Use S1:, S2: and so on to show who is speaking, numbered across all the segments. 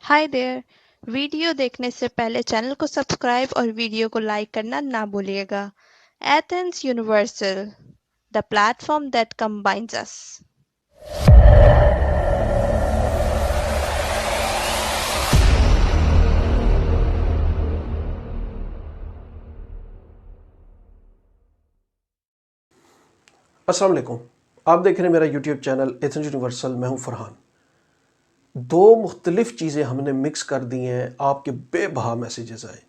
S1: Hi there. Video देखने से पहले चैनल को सब्सक्राइब और वीडियो को लाइक करना ना भूलिएगा। Athens Universal, the platform that combines us.
S2: अस्सलाम वालेकुम। आप देख रहे हैं मेरा यूट्यूब चैनल एथेंस यूनिवर्सल। मैं हूं फरहान। दो मुख्तलिफ चीज़ें हमने मिक्स कर दी हैं, आपके बेबहा मैसेजेस आए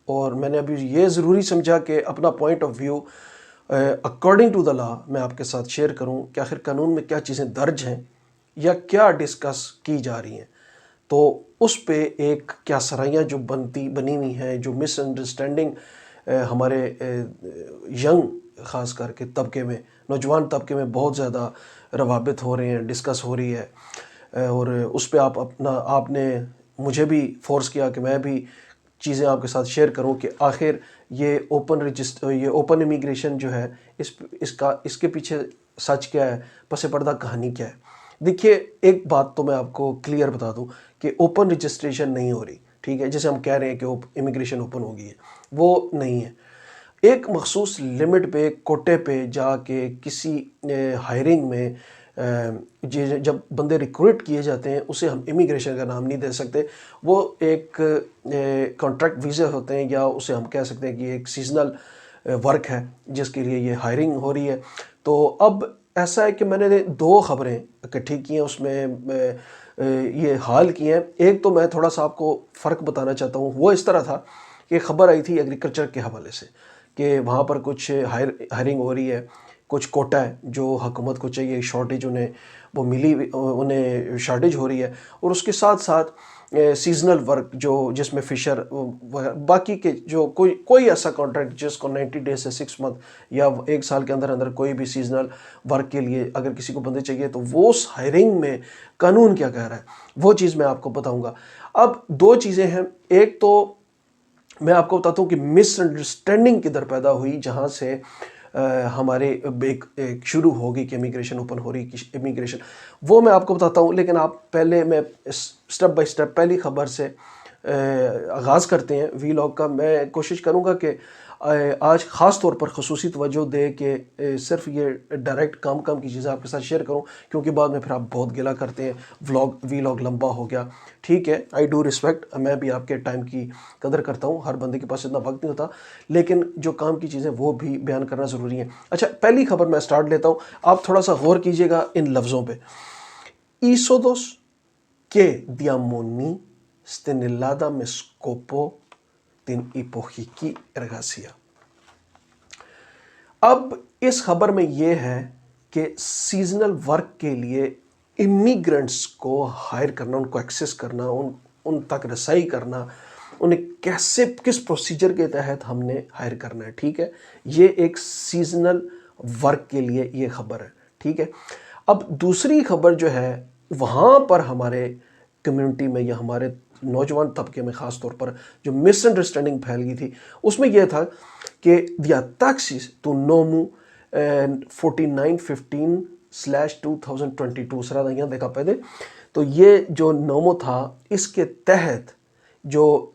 S2: और मैंने अभी ये ज़रूरी समझा कि अपना point of view according to the law मैं आपके साथ शेयर करूं कि आखिर कानून में क्या चीज़ें दर्ज हैं या क्या डिस्कस की जा रही हैं। तो उस पे एक क्या सराइयाँ जो बनी हुई हैं, जो मिसअंडरस्टैंडिंग हमारे यंग ख़ास करके तबके में, नौजवान तबके में बहुत ज़्यादा रवाबित हो रहे हैं, डिस्कस हो रही है। और उस पे आपने मुझे भी फोर्स किया कि मैं भी चीज़ें आपके साथ शेयर करूं कि आखिर ये ओपन इमिग्रेशन जो है इसके पीछे सच क्या है, पसे पर्दा कहानी क्या है। देखिए, एक बात तो मैं आपको क्लियर बता दूं कि ओपन रजिस्ट्रेशन नहीं हो रही, ठीक है, जैसे हम कह रहे हैं कि इमिग्रेशन ओपन हो गई है, वो नहीं है। एक मखसूस लिमिट पे, कोटे पे जाके किसी हायरिंग में जब बंदे रिक्रूट किए जाते हैं उसे हम इमिग्रेशन का नाम नहीं दे सकते। वो एक कॉन्ट्रैक्ट वीज़ा होते हैं, या उसे हम कह सकते हैं कि एक सीजनल वर्क है जिसके लिए ये हायरिंग हो रही है। तो अब ऐसा है कि मैंने दो ख़बरें इकट्ठी की हैं, उसमें ये हाल की हैं। एक तो मैं थोड़ा सा आपको फ़र्क बताना चाहता हूँ। वो इस तरह था कि खबर आई थी एग्रीकल्चर के हवाले से कि वहाँ पर कुछ हायरिंग हो रही है, कुछ कोटा है जो हुकूमत को चाहिए, शॉर्टेज उन्हें वो मिली, उन्हें शॉर्टेज हो रही है। और उसके साथ साथ सीजनल वर्क जो जिसमें फ़िशर बाकी के जो कोई ऐसा कॉन्ट्रैक्ट जिसको 90 डेज से 6 मंथ या 1 साल के अंदर अंदर कोई भी सीजनल वर्क के लिए अगर किसी को बंदे चाहिए, तो वो उस हायरिंग में कानून क्या कह रहा है वो चीज़ मैं आपको बताऊंगा। अब दो चीज़ें हैं। एक तो मैं आपको बताता हूँ कि मिसअंडरस्टैंडिंग किधर पैदा हुई, जहाँ से हमारे एक शुरू होगी कि इमिग्रेशन ओपन हो रही कि इमिग्रेशन, वो मैं आपको बताता हूँ। लेकिन आप पहले मैं स्टेप बाय स्टेप पहली खबर से आगाज़ करते हैं वीलॉग का। मैं कोशिश करूँगा कि आज ख़ास तौर पर खसूसी तवज्जो दे कि सिर्फ ये डायरेक्ट काम की चीज़ें आपके साथ शेयर करूँ, क्योंकि बाद में फिर आप बहुत गिला करते हैं वीलॉग लंबा हो गया। ठीक है, आई डू रिस्पेक्ट, मैं भी आपके टाइम की कदर करता हूँ, हर बंदे के पास इतना वक्त नहीं होता, लेकिन जो काम की चीज़ें वो भी बयान करना ज़रूरी है। अच्छा, पहली खबर मैं स्टार्ट लेता हूँ, आप थोड़ा सा गौर कीजिएगा इन लफ्ज़ों पे। ईसोदोस के diamoni στην Ελλάδα με σκοπό την υποχική εργασία। अब इस खबर में यह है कि सीजनल वर्क के लिए इमिग्रेंट्स को हायर करना, उनको एक्सेस करना, उन तक रसाई करना, उन्हें कैसे किस प्रोसीजर के तहत हमने हायर करना है। ठीक है, ये एक सीजनल वर्क के लिए ये खबर है। ठीक है, अब दूसरी खबर जो है, वहाँ पर हमारे कम्युनिटी में या हमारे नौजवान तबके में ख़ास तौर पर जो मिसअंडरस्टैंडिंग फैल गई थी, उसमें यह था कि दिया टैक्सीज तो नोमू 4915/2022 सरा यहाँ देखा पहले। तो ये जो नोमो था, इसके तहत जो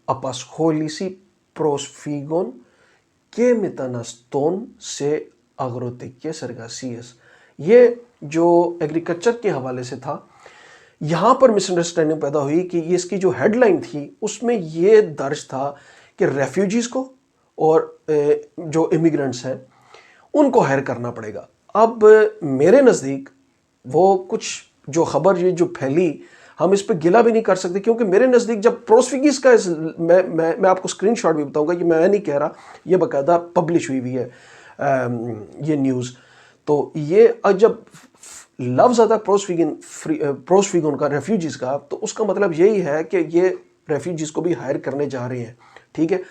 S2: अपasχόληση προσφύγων και μεταναστών σε αγροτικές εργασίες, ये जो एग्रीकल्चर के हवाले से था, यहाँ पर मिसअंडरस्टैंडिंग पैदा हुई कि ये इसकी जो हेडलाइन थी उसमें ये दर्ज था कि रेफ्यूजीज़ को और जो इमिग्रेंट्स हैं उनको हायर करना पड़ेगा। अब मेरे नज़दीक वो कुछ जो खबर ये जो फैली, हम इस पे गिला भी नहीं कर सकते, क्योंकि मेरे नज़दीक जब प्रोस्फिगीज का मैं आपको स्क्रीनशॉट भी बताऊंगा, ये मैं नहीं कह रहा, ये बाकायदा पब्लिश हुई है ये न्यूज़। तो ये जब लफ्ज़ आता प्रोस्फिगन का, रेफ्यूजीज़ का, तो उसका मतलब यही है कि ये रेफ्यूजीज़ को भी हायर करने जा रहे हैं। ठीक है,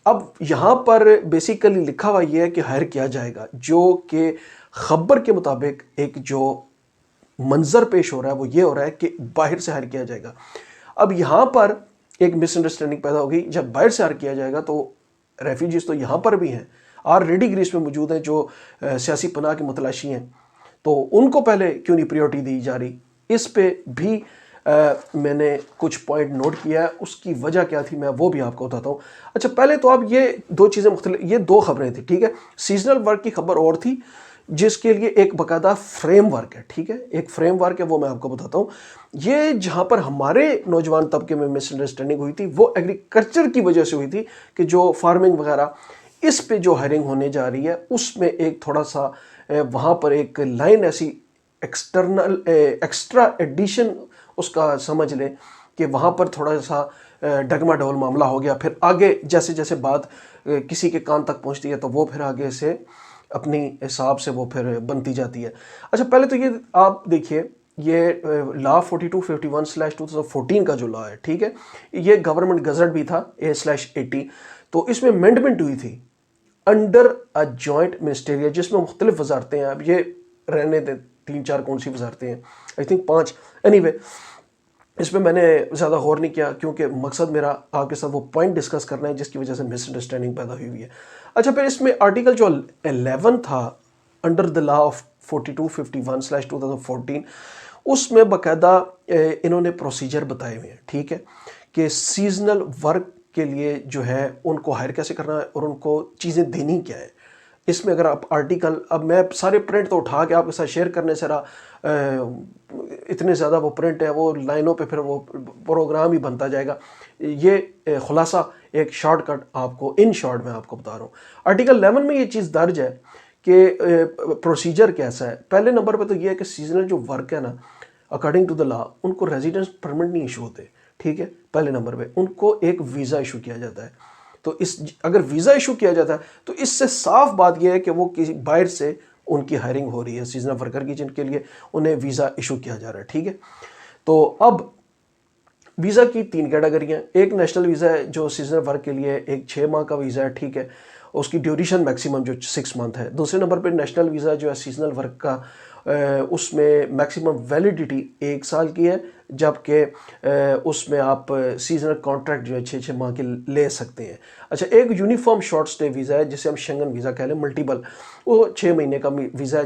S2: अब यहाँ पर बेसिकली लिखा हुआ ये है कि हायर किया जाएगा, जो कि खबर के मुताबिक एक जो मंजर पेश हो रहा है वो ये हो रहा है कि बाहर से हायर किया जाएगा। अब यहाँ पर एक मिसअंडरस्टैंडिंग पैदा होगी, जब बाहर से हायर किया जाएगा तो रेफ्यूजीज़ तो यहाँ पर भी हैं, ऑलरेडी ग्रीस में मौजूद हैं, जो सियासी पनाह के मुतलाशी हैं, तो उनको पहले क्यों नहीं प्रायोरिटी दी जा रही। इस पे भी मैंने कुछ पॉइंट नोट किया है, उसकी वजह क्या थी मैं वो भी आपको बताता हूँ। अच्छा, पहले तो अब ये दो चीज़ें मुख्तलिफ, ये दो खबरें थी, ठीक है। सीजनल वर्क की खबर और थी जिसके लिए एक बाकायदा फ्रेमवर्क है, ठीक है, एक फ्रेमवर्क है, वो मैं आपको बताता हूँ। ये जहाँ पर हमारे नौजवान तबके में मिसअंडरस्टैंडिंग हुई थी वो एग्रीकल्चर की वजह से हुई थी कि जो फार्मिंग वगैरह इस पे जो हायरिंग होने जा रही है उसमें एक थोड़ा सा वहाँ पर एक लाइन ऐसी एक्सटर्नल एक्स्ट्रा एडिशन उसका समझ लें कि वहाँ पर थोड़ा सा डगमाडोल मामला हो गया। फिर आगे जैसे जैसे बात किसी के कान तक पहुँचती है तो वो फिर आगे से अपनी हिसाब से वो फिर बनती जाती है। अच्छा, पहले तो ये आप देखिए, ये लॉ 4251/2014 का जो लॉ है, ठीक है, ये गवर्नमेंट गजट भी था A/80, तो इसमें अमेंडमेंट हुई थी अंडर अ जॉइंट मिनिस्टेरियल, जिसमें मुख्तलिफ वजारतें हैं। अब ये रहने दें 3-4 कौन सी वजारतें हैं, आई थिंक 5, एनीवे इसमें मैंने ज़्यादा गौर नहीं किया क्योंकि मकसद मेरा आपके साथ वो पॉइंट डिस्कस करना है जिसकी वजह से मिसअंडरस्टैंडिंग पैदा हुई है। अच्छा, फिर इसमें आर्टिकल जो 11 था अंडर द लॉ ऑफ 4251/2014, उसमें बाकायदा इन्होंने प्रोसीजर बताए हुए हैं, ठीक है, कि सीजनल वर्क के लिए जो है उनको हायर कैसे करना है और उनको चीज़ें देनी क्या है। इसमें अगर आप आर्टिकल, अब मैं सारे प्रिंट तो उठा के आपके साथ शेयर करने से रहा, इतने ज़्यादा वो प्रिंट है, वो लाइनों पे फिर वो प्रोग्राम ही बनता जाएगा। ये खुलासा एक शॉर्टकट आपको इन शॉर्ट में आपको बता रहा हूँ। आर्टिकल 11 में ये चीज़ दर्ज है कि प्रोसीजर कैसा है। पहले नंबर पे तो ये है कि सीजनल जो वर्क है ना, अकॉर्डिंग टू द लॉ उनको रेजिडेंस परमिट नहीं इशू होते, ठीक है। पहले नंबर पे उनको एक वीज़ा इशू किया जाता है। तो इस अगर वीज़ा इशू किया जाता है तो इससे साफ बात यह है कि वो किसी बाहर से उनकी हायरिंग हो रही है सीजनल वर्कर की, जिनके लिए उन्हें वीज़ा इशू किया जा रहा है, ठीक है। तो अब वीज़ा की 3 कैटेगरियाँ, एक नेशनल वीज़ा है जो सीजनल वर्क के लिए, एक 6 माह का वीज़ा है, ठीक है, उसकी ड्यूरेशन मैक्सिमम जो 6 मंथ है। दूसरे नंबर पर नेशनल वीज़ा जो है सीजनल वर्क का, उसमें मैक्सिमम वैलिडिटी 1 साल की है, जबकि उसमें आप सीजनल कॉन्ट्रैक्ट जो है 6-6 माह के ले सकते हैं। अच्छा, एक यूनिफॉर्म शॉर्ट स्टे वीज़ा है जिसे हम शेंगन वीज़ा कह लें, मल्टीपल, वो 6 महीने का वीज़ा है,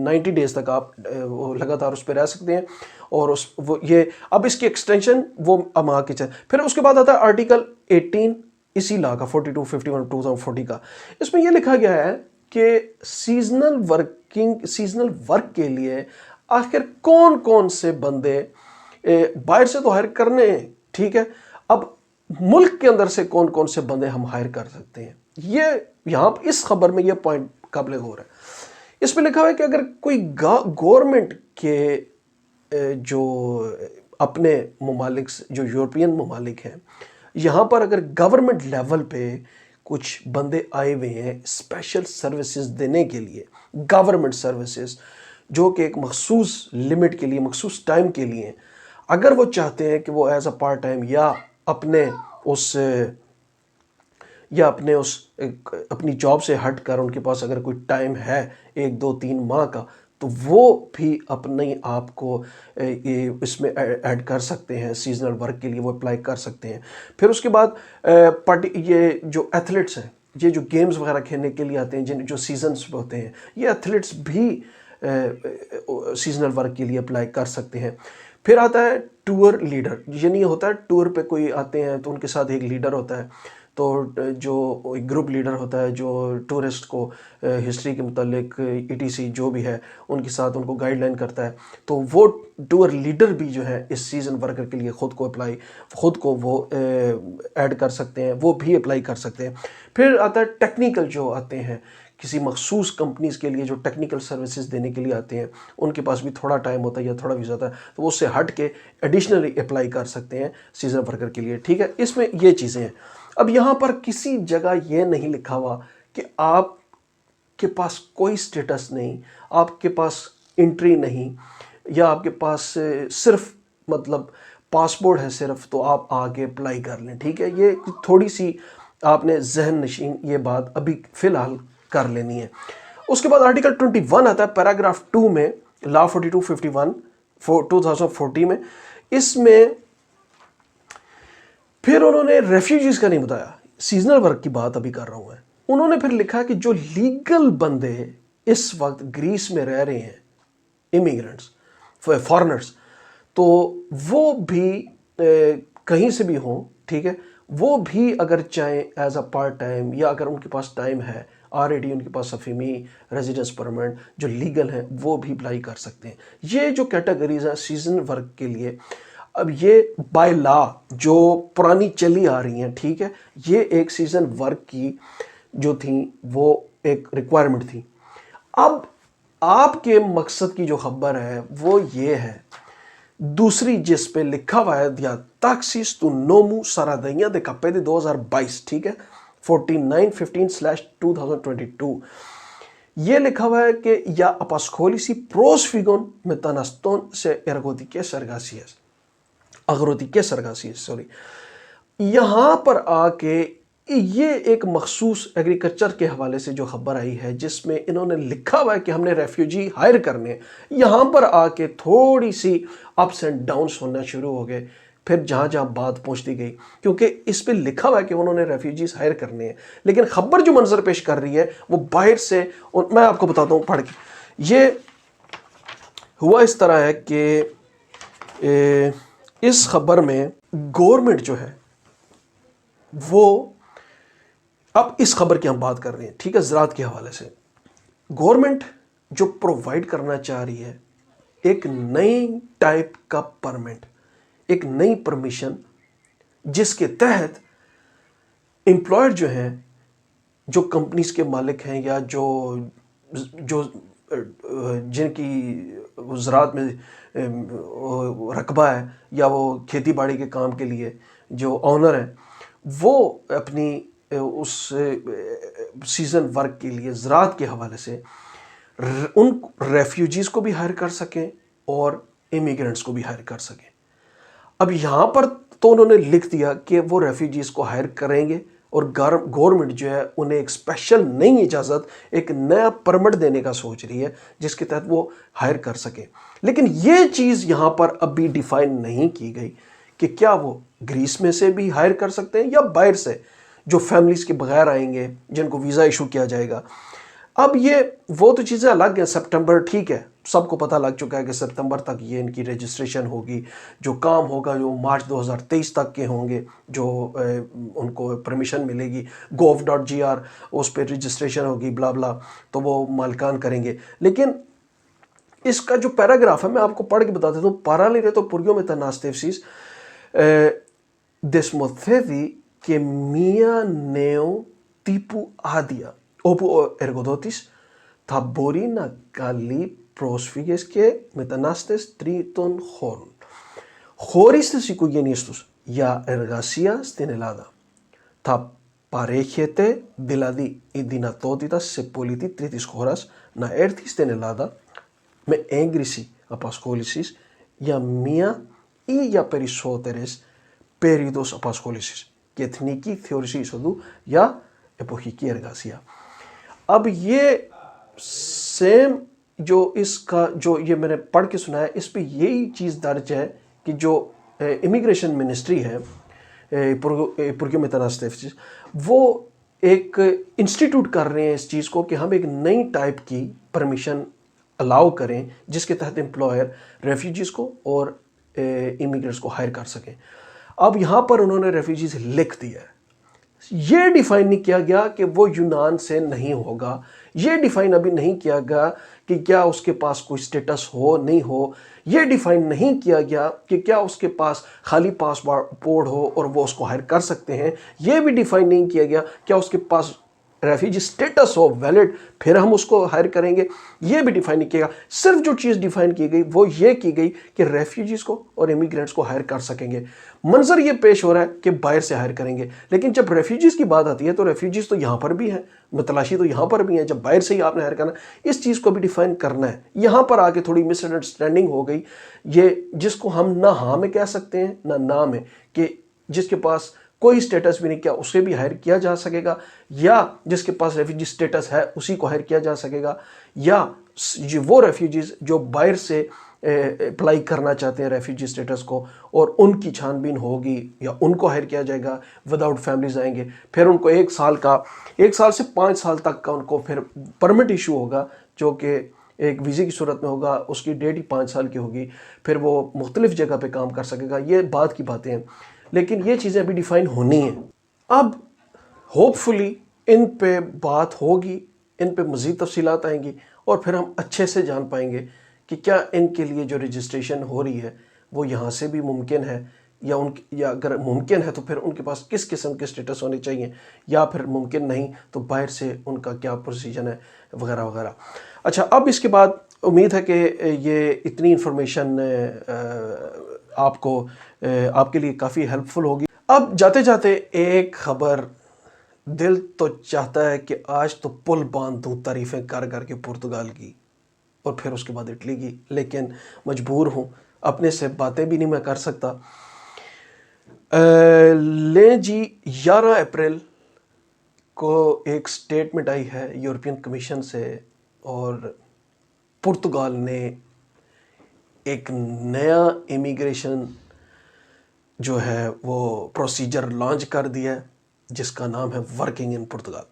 S2: 90 डेज़ तक आप वो लगातार उस पर रह सकते हैं। और उस वो ये अब इसकी एक्सटेंशन वो अब आगे चल, फिर उसके बाद आता है आर्टिकल 18 इसी लॉ का 4251/2014 का। इसमें यह लिखा गया है कि सीजनल वर्क के लिए आखिर कौन कौन से बंदे बाहर से तो हायर करने हैं, ठीक है, अब मुल्क के अंदर से कौन कौन से बंदे हम हायर कर सकते हैं। ये यहाँ इस खबर में ये पॉइंट काबिल गौर है। इसमें लिखा हुआ है कि अगर कोई गवर्नमेंट के जो अपने ममालिक, जो यूरोपियन ममालिक हैं, यहाँ पर अगर गवर्नमेंट लेवल पे कुछ बंदे आए हुए हैं स्पेशल सर्विसेज देने के लिए, गवर्नमेंट सर्विसेज जो कि एक मखसूस लिमिट के लिए, मखसूस टाइम के लिए, अगर वो चाहते हैं कि वो एज अ पार्ट टाइम या अपने उस अपनी जॉब से हट कर उनके पास अगर कोई टाइम है 1-2-3 माह का, तो वो भी अपने आप को इसमें ऐड कर सकते हैं, सीजनल वर्क के लिए वो अप्लाई कर सकते हैं। फिर उसके बाद ये जो एथलीट्स हैं, ये जो गेम्स वगैरह खेलने के लिए आते हैं, जिन जो सीजन्स होते हैं, ये एथलीट्स भी सीजनल वर्क के लिए अप्लाई कर सकते हैं। फिर आता है टूर लीडर, ये नहीं होता है टूर पे कोई आते हैं तो उनके साथ एक लीडर होता है, तो जो एक ग्रुप लीडर होता है जो टूरिस्ट को हिस्ट्री के मुतालिक ETC जो भी है उनके साथ उनको गाइडलाइन करता है, तो वो टूर लीडर भी जो है इस सीज़न वर्कर के लिए ख़ुद को वो ऐड कर सकते हैं, वो भी अप्लाई कर सकते हैं। फिर आता है टेक्निकल, जो आते हैं किसी मखसूस कंपनीज़ के लिए जो टेक्निकल सर्विसेज देने के लिए आते हैं, उनके पास भी थोड़ा टाइम होता है या थोड़ा वीज़ा होता है, तो वो उससे हट के एडिशनली अप्लाई कर सकते हैं सीजन वर्कर के लिए, ठीक है। इसमें ये चीज़ें हैं। अब यहाँ पर किसी जगह ये नहीं लिखा हुआ कि आपके पास कोई स्टेटस नहीं, आपके पास एंट्री नहीं, या आपके पास सिर्फ मतलब पासपोर्ट है सिर्फ, तो आप आगे अप्लाई कर लें, ठीक है। ये थोड़ी सी आपने जहन नशीन ये बात अभी फ़िलहाल कर लेनी है। उसके बाद आर्टिकल 21 आता है पैराग्राफ 2 में लॉ 4251/2014 में। इसमें फिर उन्होंने रेफ्यूजीज का नहीं बताया, सीजनल वर्क की बात अभी कर रहा हूं मैं। उन्होंने फिर लिखा कि जो लीगल बंदे इस वक्त ग्रीस में रह रहे हैं, इमिग्रेंट्स, फॉरेनर्स, तो वो भी कहीं से भी हों, ठीक है, वो भी अगर चाहें एज अ पार्ट टाइम, या अगर उनके पास टाइम है ऑलरेडी, उनके पास अफीमी रेजिडेंस परमिट जो लीगल है, वो भी अप्लाई कर सकते हैं। ये जो कैटेगरीज हैं सीजन वर्क के लिए, अब ये बाय लॉ जो पुरानी चली आ रही हैं, ठीक है, ये एक सीजन वर्क की जो थी वो एक रिक्वायरमेंट थी। अब आपके मकसद की जो खबर है वो ये है, दूसरी जिस पे लिखा हुआ है दिया ताक्सिस तू नोमू सारादैया दे कापेदे 2022, ठीक है, 4915/2022, ये लिखा हुआ है कि या अपascolisi prosfigon metanaston se ergodike sargasias, अगरोतिके सरगासियस, सॉरी। यहां पर आके ये एक मखसूस एग्रीकल्चर के हवाले से जो खबर आई है, जिसमें इन्होंने लिखा हुआ है कि हमने रेफ्यूजी हायर करने हैं। यहां पर आके थोड़ी सी अप्स एंड डाउन्स होना शुरू हो गए, फिर जहां जहां बात पहुंचती गई, क्योंकि इस पे लिखा हुआ है कि उन्होंने रेफ्यूजीज हायर करने हैं, लेकिन खबर जो मंजर पेश कर रही है वो बाहर से, और मैं आपको बताता हूं पढ़ के। ये हुआ इस तरह है कि इस खबर में गवर्नमेंट जो है वो, अब इस खबर की हम बात कर रहे हैं, ठीक है, ज़राअत के हवाले से, गवर्नमेंट जो प्रोवाइड करना चाह रही है एक नई टाइप का परमिट, एक नई परमिशन, जिसके तहत एम्प्लॉयर जो हैं, जो कंपनीज के मालिक हैं, या जो जो जिनकी ज़राअत में रकबा है, या वो खेती बाड़ी के काम के लिए जो ऑनर है, वो अपनी उस सीज़न वर्क के लिए ज़राअत के हवाले से उन रेफ्यूजीज़ को भी हायर कर सकें और इमिग्रेंट्स को भी हायर कर सकें। अब यहाँ पर तो उन्होंने लिख दिया कि वो रेफ्यूजीज़ को हायर करेंगे, और गवर्नमेंट जो है उन्हें एक स्पेशल नई इजाज़त, एक नया परमिट देने का सोच रही है, जिसके तहत वो हायर कर सके। लेकिन ये चीज़ यहाँ पर अभी डिफाइन नहीं की गई कि क्या वो ग्रीस में से भी हायर कर सकते हैं या बाहर से, जो फैमिलीज़ के बगैर आएंगे, जिनको वीज़ा इशू किया जाएगा। अब ये वो तो चीज़ें अलग हैं, सितंबर, ठीक है, सबको पता लग चुका है कि सितंबर तक ये इनकी रजिस्ट्रेशन होगी, जो काम होगा जो मार्च 2023 तक के होंगे, जो उनको परमिशन मिलेगी, gov.gr उस पर रजिस्ट्रेशन होगी, ब्ला ब्ला, तो वो मालिकान करेंगे। लेकिन इसका जो पैराग्राफ है मैं आपको पढ़ के बता देता हूँ। पारालिरे तो पुर्गियो में तनास्तेफसिस desmothedi que μία νέο τύπου άδεια, όπου ο εργοδότης θα μπορεί να καλεί πρόσφυγες και μετανάστες τρίτων χώρων χωρίς τις οικογένειες τους για εργασία στην Ελλάδα. Θα παρέχεται δηλαδή η δυνατότητα σε πολίτη τρίτης χώρας να έρθει στην Ελλάδα με έγκριση απασχόλησης για μία ή για περισσότερες περίοδους απασχόλησης και εθνική θεώρηση εισοδού για εποχική εργασία. अब ये सेम जो इसका जो ये मैंने पढ़ के सुना है, इस पे यही चीज़ दर्ज है कि जो इमिग्रेशन मिनिस्ट्री है पुर्गियो में तनास्तेफसिस, वो एक इंस्टीट्यूट कर रहे हैं इस चीज़ को कि हम एक नई टाइप की परमिशन अलाउ करें, जिसके तहत एम्प्लॉयर रेफ्यूजीज़ को और इमिग्रेंट्स को हायर कर सकें। अब यहाँ पर उन्होंने रेफ्यूजीज़ लिख दिया है, ये डिफाइन नहीं किया गया कि वो यूनान से नहीं होगा, ये डिफाइन अभी नहीं किया गया कि क्या उसके पास कोई स्टेटस हो नहीं हो, ये डिफाइन नहीं किया गया कि क्या उसके पास खाली पासपोर्ट हो और वो उसको हायर कर सकते हैं, ये भी डिफाइन नहीं किया गया क्या उसके पास रेफ्यूजी स्टेटस हो वैलिड, फिर हम उसको हायर करेंगे, ये भी डिफाइन नहीं किया। सिर्फ जो चीज़ डिफाइन की गई वो ये की गई कि रेफ्यूजीज़ को और इमिग्रेंट्स को हायर कर सकेंगे। मंजर ये पेश हो रहा है कि बाहर से हायर करेंगे, लेकिन जब रेफ्यूजीज़ की बात आती है तो रेफ्यूजीज़ तो यहाँ पर भी हैं, मतलाशी तो यहाँ पर भी हैं, जब बाहर से ही आपने हायर करना, इस चीज़ को भी डिफाइन करना है। यहाँ पर आके थोड़ी मिसअंडरस्टैंडिंग हो गई, ये जिसको हम ना हाँ में कह सकते हैं ना ना में, कि जिसके पास कोई स्टेटस भी नहीं किया उसे भी हायर किया जा सकेगा, या जिसके पास रेफ्यूजी स्टेटस है उसी को हायर किया जा सकेगा, या वो रेफ्यूजीज जो बाहर से अप्लाई करना चाहते हैं रेफ्यूजी स्टेटस को और उनकी छानबीन होगी या उनको हायर किया जाएगा, विदाउट फैमिलीज आएंगे, फिर उनको 1 साल से 5 साल तक का उनको फिर परमिट इशू होगा, जो कि एक वीज़े की सूरत में होगा, उसकी डेट ही 5 साल की होगी, फिर वो मुख्तलिफ जगह पे काम कर सकेगा। ये बात की बातें हैं, लेकिन ये चीज़ें अभी डिफ़ाइन होनी हैं। अब होपफुली इन पे बात होगी, इन पे मज़ीद तफसीलात आएंगी और फिर हम अच्छे से जान पाएंगे कि क्या इनके लिए जो रजिस्ट्रेशन हो रही है वो यहाँ से भी मुमकिन है, या अगर मुमकिन है तो फिर उनके पास किस किस्म के स्टेटस होने चाहिए, या फिर मुमकिन नहीं तो बाहर से उनका क्या प्रोसीजर है, वगैरह वगैरह। अच्छा, अब इसके बाद उम्मीद है कि ये इतनी इन्फॉर्मेशन आपको आपके लिए काफ़ी हेल्पफुल होगी। अब जाते जाते एक ख़बर, दिल तो चाहता है कि आज तो पुल बांध दूँ तारीफ़ें कर कर के पुर्तगाल की और फिर उसके बाद इटली की, लेकिन मजबूर हूँ, अपने से बातें भी नहीं मैं कर सकता। ले जी, 11 अप्रैल को एक स्टेटमेंट आई है यूरोपियन कमीशन से और पुर्तगाल ने एक नया इमिग्रेशन जो है वो प्रोसीजर लॉन्च कर दिया है, जिसका नाम है वर्किंग इन पुर्तगाल,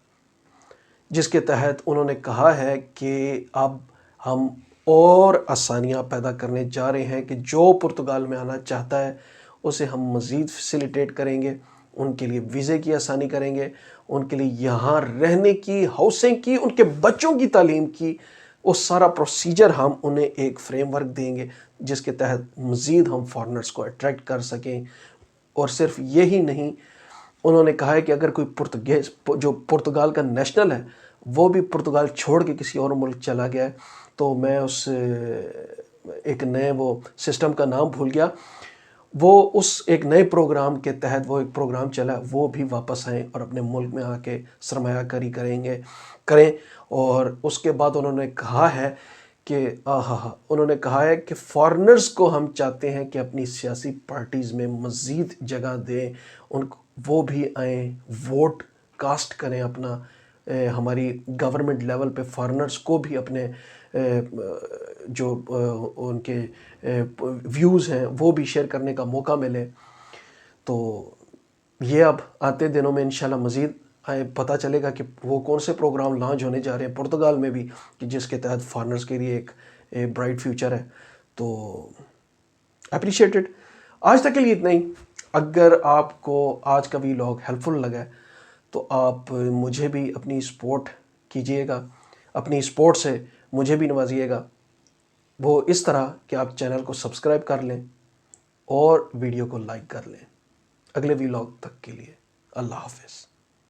S2: जिसके तहत उन्होंने कहा है कि अब हम और आसानियां पैदा करने जा रहे हैं कि जो पुर्तगाल में आना चाहता है उसे हम मज़ीद फैसिलिटेट करेंगे, उनके लिए वीज़े की आसानी करेंगे, उनके लिए यहाँ रहने की, हाउसिंग की, उनके बच्चों की तालीम की, वो सारा प्रोसीजर हम उन्हें एक फ्रेमवर्क देंगे जिसके तहत मज़ीद हम फॉरेनर्स को अट्रैक्ट कर सकें। और सिर्फ यही नहीं, उन्होंने कहा है कि अगर कोई पुर्तगेज जो पुर्तगाल का नेशनल है वो भी पुर्तगाल छोड़ के किसी और मुल्क चला गया है, तो मैं उस एक नए वो सिस्टम का नाम भूल गया, वो उस एक नए प्रोग्राम के तहत वो एक प्रोग्राम चला, वो भी वापस आएँ और अपने मुल्क में आके सरमायाकारी करें। और उसके बाद उन्होंने कहा है कि उन्होंने कहा है कि फॉरेनर्स को हम चाहते हैं कि अपनी सियासी पार्टीज़ में मज़ीद जगह दें, उनको वो भी आएँ, वोट कास्ट करें अपना, हमारी गवर्नमेंट लेवल पे फॉरेनर्स को भी अपने जो उनके व्यूज़ हैं वो भी शेयर करने का मौका मिले। तो ये अब आते दिनों में इंशाल्लाह मज़ीद पता चलेगा कि वो कौन से प्रोग्राम लॉन्च होने जा रहे हैं पुर्तगाल में भी, कि जिसके तहत फॉरेनर्स के लिए एक ब्राइट फ्यूचर है। तो अप्रिशिएटेड। आज तक के लिए इतना ही। अगर आपको आज का व्लॉग हेल्पफुल लगा है तो आप मुझे भी अपनी सपोर्ट कीजिएगा, अपनी सपोर्ट से मुझे भी नवाजिएगा, वो इस तरह कि आप चैनल को सब्सक्राइब कर लें और वीडियो को लाइक कर लें। अगले व्लॉग तक के लिए अल्लाह हाफ़िज़।